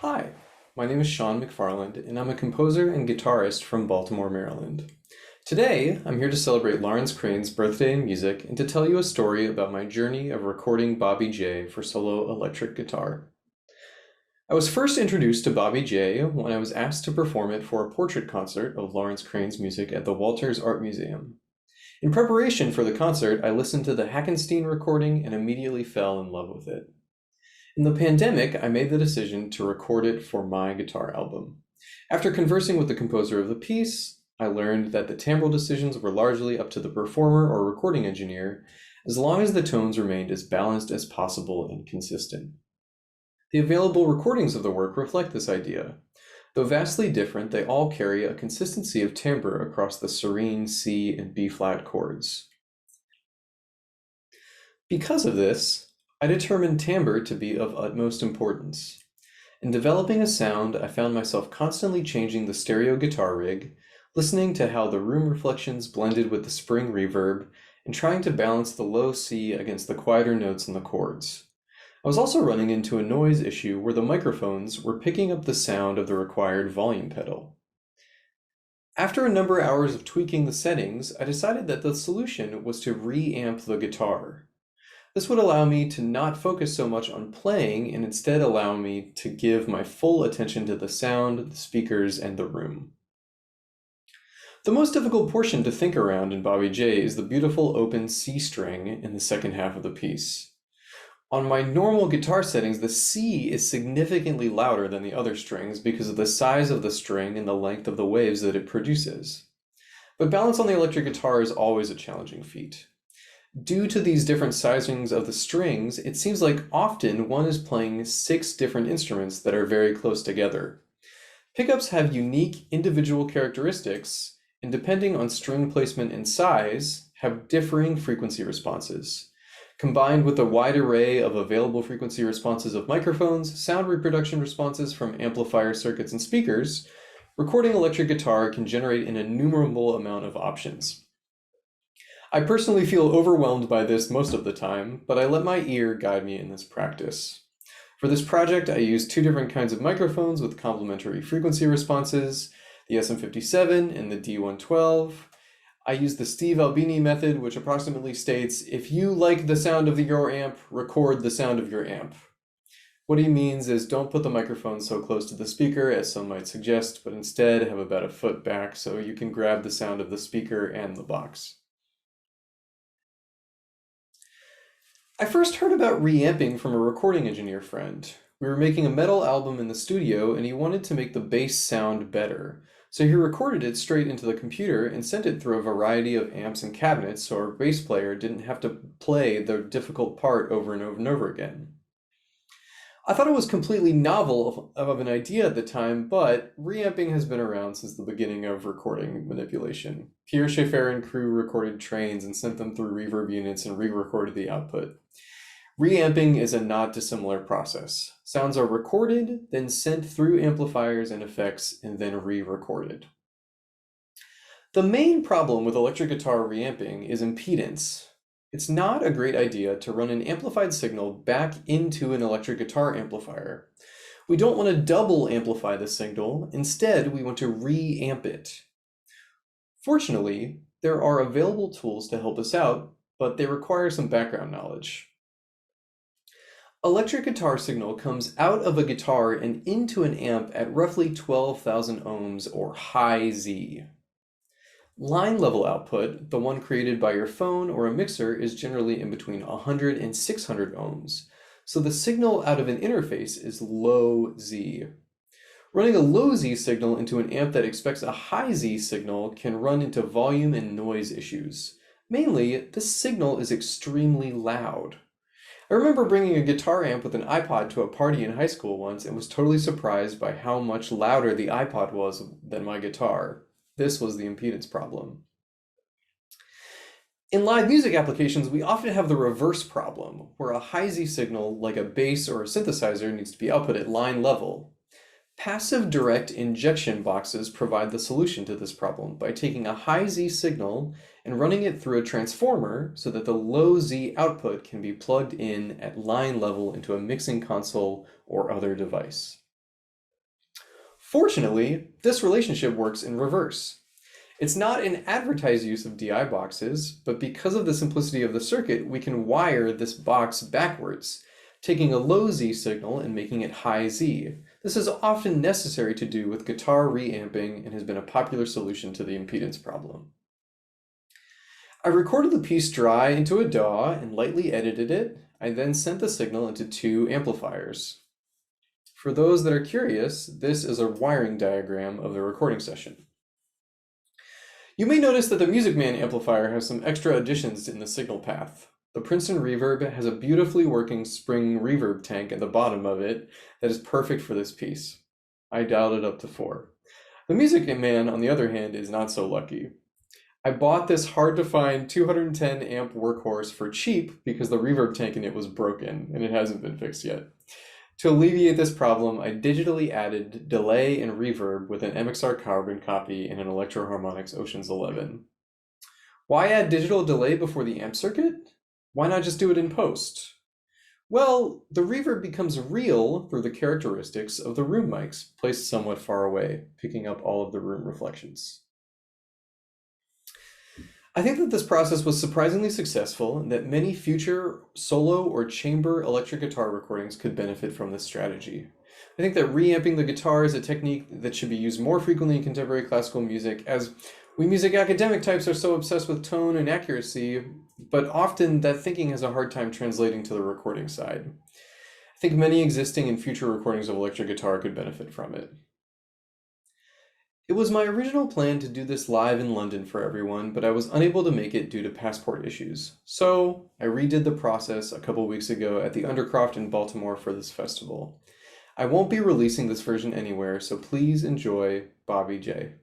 Hi, my name is Sean McFarland, and I'm a composer and guitarist from Baltimore, Maryland. Today, I'm here to celebrate Laurence Crane's birthday in music and to tell you a story about my journey of recording Bobby J for solo electric guitar. I was first introduced to Bobby J when I was asked to perform it for a portrait concert of Laurence Crane's music at the Walters Art Museum. In preparation for the concert, I listened to the Hackenstein recording and immediately fell in love with it. In the pandemic, I made the decision to record it for my guitar album. After conversing with the composer of the piece, I learned that the timbral decisions were largely up to the performer or recording engineer, as long as the tones remained as balanced as possible and consistent. The available recordings of the work reflect this idea. Though vastly different, they all carry a consistency of timbre across the serene C and B-flat chords. Because of this, I determined timbre to be of utmost importance. In developing a sound, I found myself constantly changing the stereo guitar rig, listening to how the room reflections blended with the spring reverb, and trying to balance the low C against the quieter notes in the chords. I was also running into a noise issue where the microphones were picking up the sound of the required volume pedal. After a number of hours of tweaking the settings, I decided that the solution was to reamp the guitar. This would allow me to not focus so much on playing and instead allow me to give my full attention to the sound, the speakers, and the room. The most difficult portion to think around in Bobby J is the beautiful open C string in the second half of the piece. On my normal guitar settings, the C is significantly louder than the other strings because of the size of the string and the length of the waves that it produces. But balance on the electric guitar is always a challenging feat. Due to these different sizings of the strings, it seems like often one is playing 6 different instruments that are very close together. Pickups have unique individual characteristics, and depending on string placement and size, have differing frequency responses. Combined with a wide array of available frequency responses of microphones, sound reproduction responses from amplifier circuits and speakers, recording electric guitar can generate an innumerable amount of options. I personally feel overwhelmed by this most of the time, but I let my ear guide me in this practice. For this project, I used 2 different kinds of microphones with complementary frequency responses, the SM57 and the D112. I used the Steve Albini method, which approximately states, if you like the sound of your amp, record the sound of your amp. What he means is don't put the microphone so close to the speaker as some might suggest, but instead have about a foot back so you can grab the sound of the speaker and the box. I first heard about reamping from a recording engineer friend. We were making a metal album in the studio and he wanted to make the bass sound better. So he recorded it straight into the computer and sent it through a variety of amps and cabinets so our bass player didn't have to play the difficult part over and over and over again. I thought it was completely novel of an idea at the time, but reamping has been around since the beginning of recording manipulation. Pierre Schaeffer and crew recorded trains and sent them through reverb units and re-recorded the output. Reamping is a not dissimilar process. Sounds are recorded, then sent through amplifiers and effects, and then re-recorded. The main problem with electric guitar reamping is impedance. It's not a great idea to run an amplified signal back into an electric guitar amplifier. We don't want to double amplify the signal. Instead, we want to reamp it. Fortunately, there are available tools to help us out, but they require some background knowledge. Electric guitar signal comes out of a guitar and into an amp at roughly 12,000 ohms or high Z. Line level output, the one created by your phone or a mixer, is generally in between 100 and 600 ohms, so the signal out of an interface is low Z. Running a low Z signal into an amp that expects a high Z signal can run into volume and noise issues. Mainly, this signal is extremely loud. I remember bringing a guitar amp with an iPod to a party in high school once and was totally surprised by how much louder the iPod was than my guitar. This was the impedance problem. In live music applications, we often have the reverse problem, where a high Z signal, like a bass or a synthesizer, needs to be output at line level. Passive direct injection boxes provide the solution to this problem by taking a high Z signal and running it through a transformer so that the low Z output can be plugged in at line level into a mixing console or other device. Fortunately, this relationship works in reverse. It's not an advertised use of DI boxes, but because of the simplicity of the circuit, we can wire this box backwards, taking a low Z signal and making it high Z. This is often necessary to do with guitar reamping and has been a popular solution to the impedance problem. I recorded the piece dry into a DAW and lightly edited it. I then sent the signal into 2 amplifiers. For those that are curious, this is a wiring diagram of the recording session. You may notice that the Music Man amplifier has some extra additions in the signal path. The Princeton Reverb has a beautifully working spring reverb tank at the bottom of it that is perfect for this piece. I dialed it up to 4. The Music Man, on the other hand, is not so lucky. I bought this hard-to-find 210 amp workhorse for cheap because the reverb tank in it was broken, and it hasn't been fixed yet. To alleviate this problem, I digitally added delay and reverb with an MXR carbon copy and an Electro Harmonix Oceans 11. Why add digital delay before the amp circuit? Why not just do it in post? Well, the reverb becomes real through the characteristics of the room mics placed somewhat far away, picking up all of the room reflections. I think that this process was surprisingly successful and that many future solo or chamber electric guitar recordings could benefit from this strategy. I think that reamping the guitar is a technique that should be used more frequently in contemporary classical music, as we music academic types are so obsessed with tone and accuracy, but often that thinking has a hard time translating to the recording side. I think many existing and future recordings of electric guitar could benefit from it. It was my original plan to do this live in London for everyone, but I was unable to make it due to passport issues. So I redid the process a couple weeks ago at the Undercroft in Baltimore for this festival. I won't be releasing this version anywhere, so please enjoy Bobby J.